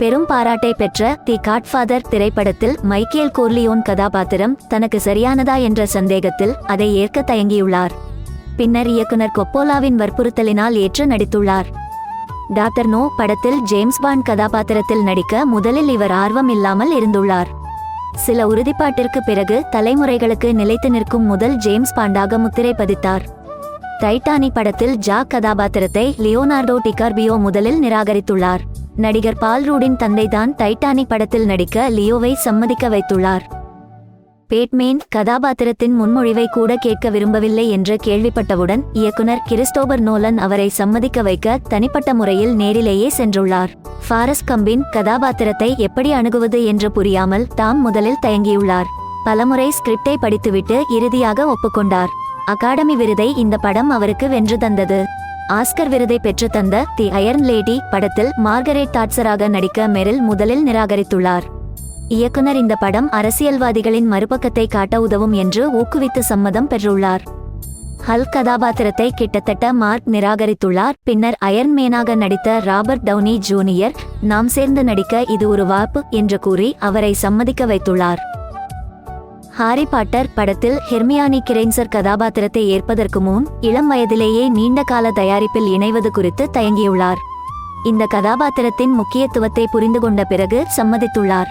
பெரும் பாராட்டை பெற்ற தி காட்ஃபாதர் திரைப்படத்தில் மைக்கேல் கோர்லியோன் கதாபாத்திரம் தனக்கு சரியானதா என்ற சந்தேகத்தில் அதை ஏற்க தயங்கியுள்ளார். பின்னர் இயக்குனர் கொப்போலாவின் வற்புறுத்தலினால் ஏற்று நடித்துள்ளார். டாக்டர் நோ படத்தில் ஜேம்ஸ் பாண்ட் கதாபாத்திரத்தில் நடிக்க முதலில் இவர் ஆர்வம் இல்லாமல் இருந்துள்ளார். சில உறுதிப்பாட்டிற்கு பிறகு தலைமுறைகளுக்கு நிலைத்து நிற்கும் முதல் ஜேம்ஸ் பாண்டாக முத்திரை பதித்தார். டைட்டானிக் படத்தில் ஜாக் கதாபாத்திரத்தை லியோனார்டோ டிகார்பியோ முதலில் நிராகரித்துள்ளார். நடிகர் பால் ரூடின் தந்தைதான் டைட்டானிக் படத்தில் நடிக்க லியோவை சம்மதிக்க வைத்துள்ளார். பேட்மேன் கதாபாத்திரத்தின் முன்மொழிவை கூட கேட்க விரும்பவில்லை என்று கேள்விப்பட்டவுடன் இயக்குனர் கிறிஸ்டோபர் நோலன் அவரை சம்மதிக்க வைக்க தனிப்பட்ட முறையில் நேரிலேயே சென்றுள்ளார். ஃபாரஸ்ட் கம்பின் கதாபாத்திரத்தை எப்படி அணுகுவது என்று புரியாமல் தாம் முதலில் தயங்கியுள்ளார். பலமுறை ஸ்கிரிப்டை படித்துவிட்டு இறுதியாக ஒப்புக்கொண்டார். அகாடமி விருதை இந்த படம் அவருக்கு வென்று தந்தது. ஆஸ்கர் விருதை பெற்று தந்த தி அயர்ன் லேடி படத்தில் மார்கரெட் தாட்சராக நடிக்க மெரில் முதலில் நிராகரித்துள்ளார். இயக்குனர் இந்த படம் அரசியல்வாதிகளின் மறுபக்கத்தை காட்ட உதவும் என்று ஊக்குவித்து சம்மதம் பெற்றுள்ளார். ஹல்க் கதாபாத்திரத்தை கிட்டத்தட்ட மார்க் நிராகரித்துள்ளார். பின்னர் அயர்ன் மேனாக நடித்த ராபர்ட் டவுனி ஜூனியர் நாம் சேர்ந்து நடிக்க இது ஒரு வாய்ப்பு என்று கூறி அவரை சம்மதிக்க வைத்துள்ளார். ஹாரி பாட்டர் படத்தில் ஹெர்மியானி கிரெய்ன்சர் கதாபாத்திரத்தை ஏற்பதற்கு முன் இளம் வயதிலேயே நீண்ட கால தயாரிப்பில் இணைவது குறித்து தயங்கியுள்ளார். இந்த கதாபாத்திரத்தின் முக்கியத்துவத்தை புரிந்து கொண்ட பிறகு சம்மதித்துள்ளார்.